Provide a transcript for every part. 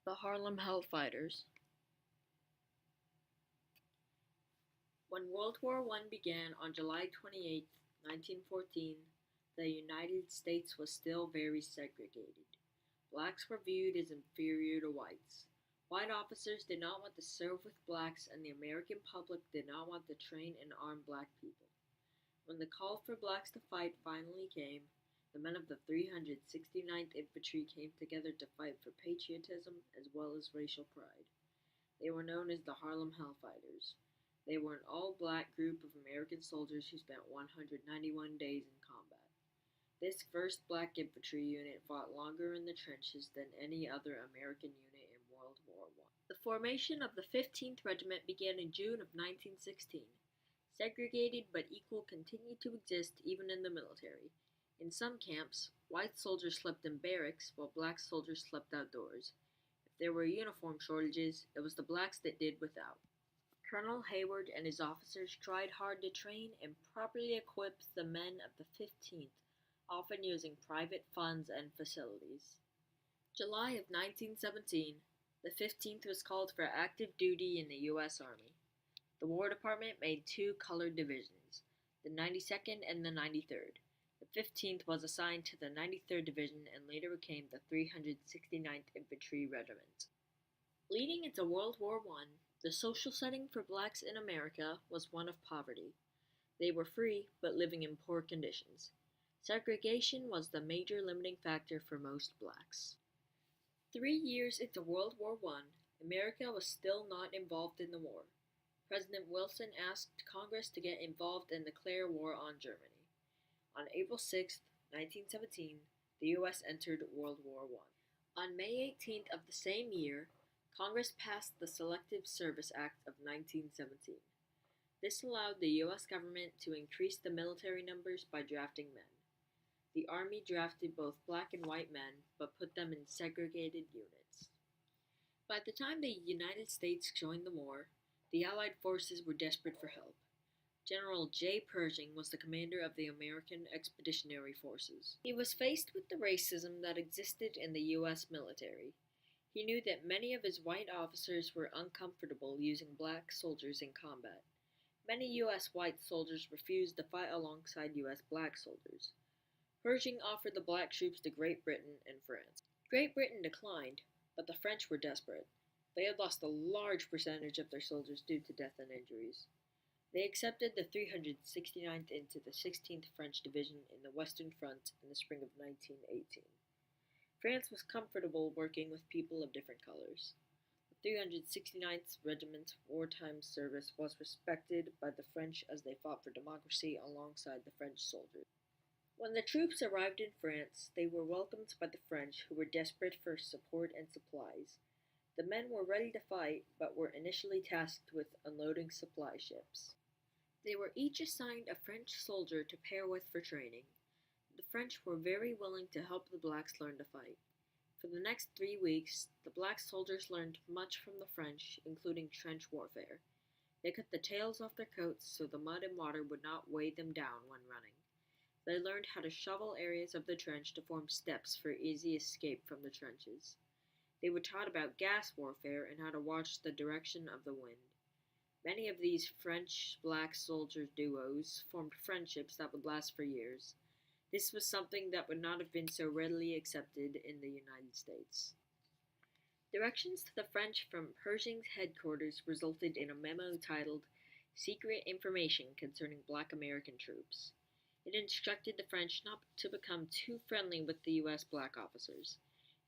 The Harlem Hellfighters. When World War I began on July 28, 1914, the United States was still very segregated. Blacks were viewed as inferior to whites. White officers did not want to serve with blacks, and the American public did not want to train and arm black people. When the call for blacks to fight finally came, the men of the 369th Infantry came together to fight for patriotism as well as racial pride. They were known as the Harlem Hellfighters. They were an all-black group of American soldiers who spent 191 days in combat. This 1st Black Infantry unit fought longer in the trenches than any other American unit in World War I. The formation of the 15th Regiment began in June of 1916. Segregated but equal continued to exist even in the military. In some camps, white soldiers slept in barracks while black soldiers slept outdoors. If there were uniform shortages, it was the blacks that did without. Colonel Hayward and his officers tried hard to train and properly equip the men of the 15th, often using private funds and facilities. July of 1917, the 15th was called for active duty in the U.S. Army. The War Department made two colored divisions, the 92nd and the 93rd. The 15th was assigned to the 93rd Division and later became the 369th Infantry Regiment. Leading into World War I, the social setting for blacks in America was one of poverty. They were free, but living in poor conditions. Segregation was the major limiting factor for most blacks. 3 years into World War I, America was still not involved in the war. President Wilson asked Congress to get involved and declare war on Germany. On April 6, 1917, the U.S. entered World War I. On May 18th of the same year, Congress passed the Selective Service Act of 1917. This allowed the U.S. government to increase the military numbers by drafting men. The Army drafted both black and white men, but put them in segregated units. By the time the United States joined the war, the Allied forces were desperate for help. General J. Pershing was the commander of the American Expeditionary Forces. He was faced with the racism that existed in the U.S. military. He knew that many of his white officers were uncomfortable using black soldiers in combat. Many U.S. white soldiers refused to fight alongside U.S. black soldiers. Pershing offered the black troops to Great Britain and France. Great Britain declined, but the French were desperate. They had lost a large percentage of their soldiers due to death and injuries. They accepted the 369th into the 16th French Division in the Western Front in the spring of 1918. France was comfortable working with people of different colors. The 369th Regiment's wartime service was respected by the French as they fought for democracy alongside the French soldiers. When the troops arrived in France, they were welcomed by the French, who were desperate for support and supplies. The men were ready to fight, but were initially tasked with unloading supply ships. They were each assigned a French soldier to pair with for training. The French were very willing to help the blacks learn to fight. For the next 3 weeks, the black soldiers learned much from the French, including trench warfare. They cut the tails off their coats so the mud and water would not weigh them down when running. They learned how to shovel areas of the trench to form steps for easy escape from the trenches. They were taught about gas warfare and how to watch the direction of the wind. Many of these French-black soldier duos formed friendships that would last for years. This was something that would not have been so readily accepted in the United States. Directions to the French from Pershing's headquarters resulted in a memo titled Secret Information Concerning Black American Troops. It instructed the French not to become too friendly with the U.S. black officers.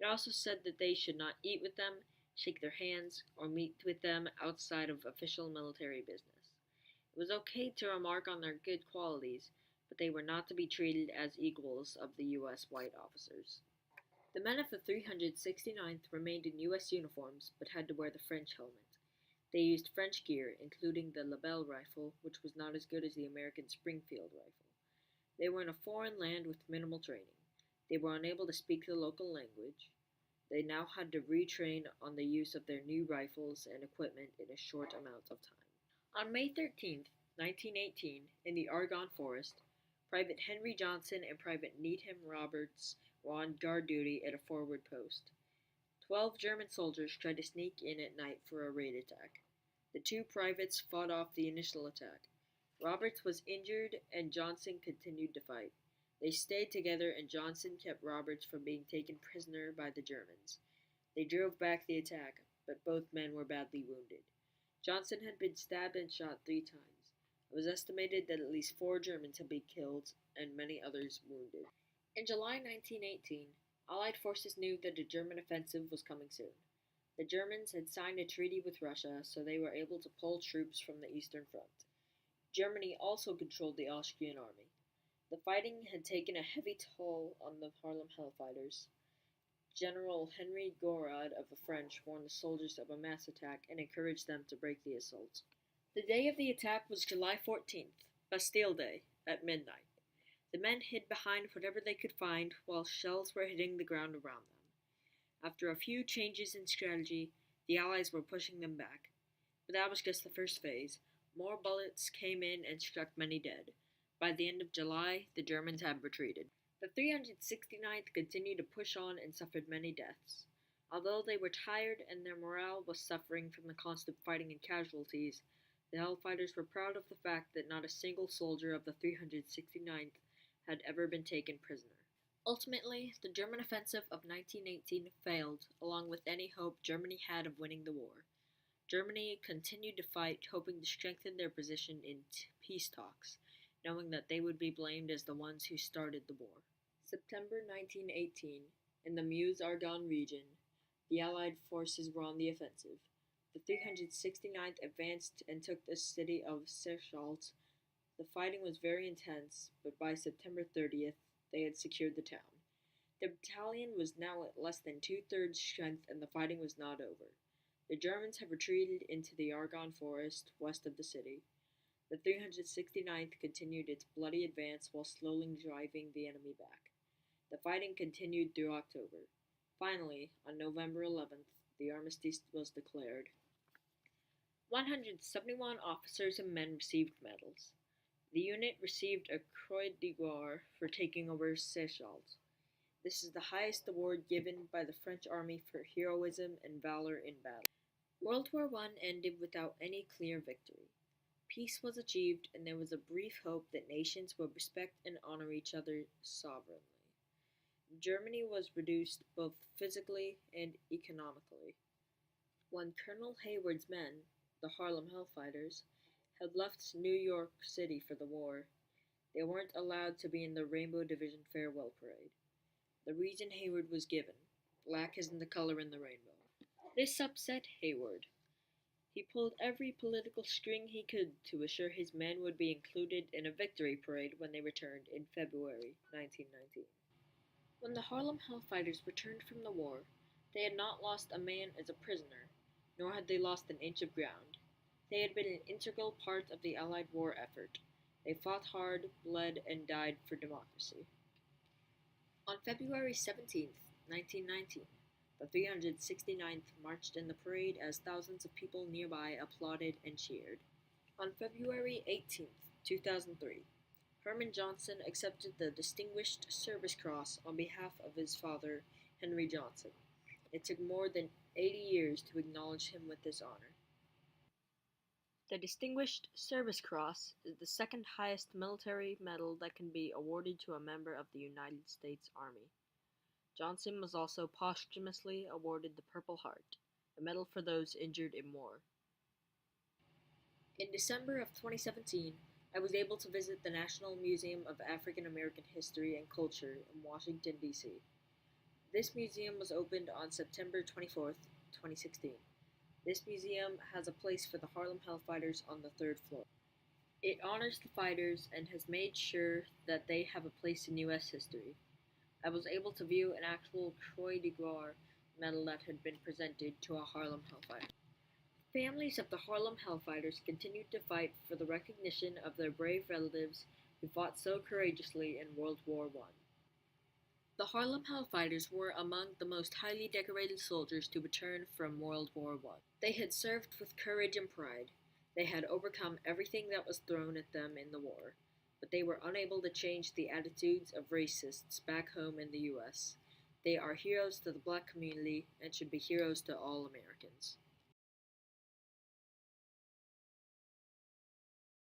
It also said that they should not eat with them, shake their hands, or meet with them outside of official military business. It was okay to remark on their good qualities, but they were not to be treated as equals of the U.S. white officers. The men of the 369th remained in U.S. uniforms, but had to wear the French helmet. They used French gear, including the Lebel rifle, which was not as good as the American Springfield rifle. They were in a foreign land with minimal training. They were unable to speak the local language. They now had to retrain on the use of their new rifles and equipment in a short amount of time. On May 13, 1918, in the Argonne Forest, Private Henry Johnson and Private Needham Roberts were on guard duty at a forward post. 12 German soldiers tried to sneak in at night for a raid attack. The two privates fought off the initial attack. Roberts was injured and Johnson continued to fight. They stayed together and Johnson kept Roberts from being taken prisoner by the Germans. They drove back the attack, but both men were badly wounded. Johnson had been stabbed and shot 3 times. It was estimated that at least 4 Germans had been killed and many others wounded. In July 1918, Allied forces knew that a German offensive was coming soon. The Germans had signed a treaty with Russia, so they were able to pull troops from the Eastern Front. Germany also controlled the Austrian army. The fighting had taken a heavy toll on the Harlem Hellfighters. General Henry Gouraud of the French warned the soldiers of a mass attack and encouraged them to break the assault. The day of the attack was July 14th, Bastille Day, at midnight. The men hid behind whatever they could find while shells were hitting the ground around them. After a few changes in strategy, the Allies were pushing them back. But that was just the first phase. More bullets came in and struck many dead. By the end of July, the Germans had retreated. The 369th continued to push on and suffered many deaths. Although they were tired and their morale was suffering from the constant fighting and casualties, the Hellfighters were proud of the fact that not a single soldier of the 369th had ever been taken prisoner. Ultimately, the German offensive of 1918 failed, along with any hope Germany had of winning the war. Germany continued to fight, hoping to strengthen their position in peace talks, knowing that they would be blamed as the ones who started the war. September 1918, in the Meuse-Argonne region, the Allied forces were on the offensive. The 369th advanced and took the city of Sechelt. The fighting was very intense, but by September 30th, they had secured the town. The battalion was now at less than two-thirds strength and the fighting was not over. The Germans had retreated into the Argonne forest west of the city. The 369th continued its bloody advance while slowly driving the enemy back. The fighting continued through October. Finally, on November 11th, the armistice was declared. 171 officers and men received medals. The unit received a Croix de Guerre for taking over Sechelt. This is the highest award given by the French army for heroism and valor in battle. World War I ended without any clear victory. Peace was achieved, and there was a brief hope that nations would respect and honor each other sovereignly. Germany was reduced both physically and economically. When Colonel Hayward's men, the Harlem Hellfighters, had left New York City for the war, they weren't allowed to be in the Rainbow Division farewell parade. The reason Hayward was given: black isn't the color in the rainbow. This upset Hayward. He pulled every political string he could to assure his men would be included in a victory parade when they returned in February 1919. When the Harlem Hellfighters returned from the war, they had not lost a man as a prisoner, nor had they lost an inch of ground. They had been an integral part of the Allied war effort. They fought hard, bled, and died for democracy. On February 17, 1919, the 369th marched in the parade as thousands of people nearby applauded and cheered. On February 18, 2003, Herman Johnson accepted the Distinguished Service Cross on behalf of his father, Henry Johnson. It took more than 80 years to acknowledge him with this honor. The Distinguished Service Cross is the second highest military medal that can be awarded to a member of the United States Army. Johnson was also posthumously awarded the Purple Heart, a medal for those injured in war. In December of 2017, I was able to visit the National Museum of African American History and Culture in Washington, D.C. This museum was opened on September 24, 2016. This museum has a place for the Harlem Hellfighters on the 3rd floor. It honors the fighters and has made sure that they have a place in U.S. history. I was able to view an actual Croix de Guerre medal that had been presented to a Harlem Hellfighter. Families of the Harlem Hellfighters continued to fight for the recognition of their brave relatives who fought so courageously in World War I. The Harlem Hellfighters were among the most highly decorated soldiers to return from World War I. They had served with courage and pride. They had overcome everything that was thrown at them in the war, but they were unable to change the attitudes of racists back home in the U.S. They are heroes to the black community and should be heroes to all Americans.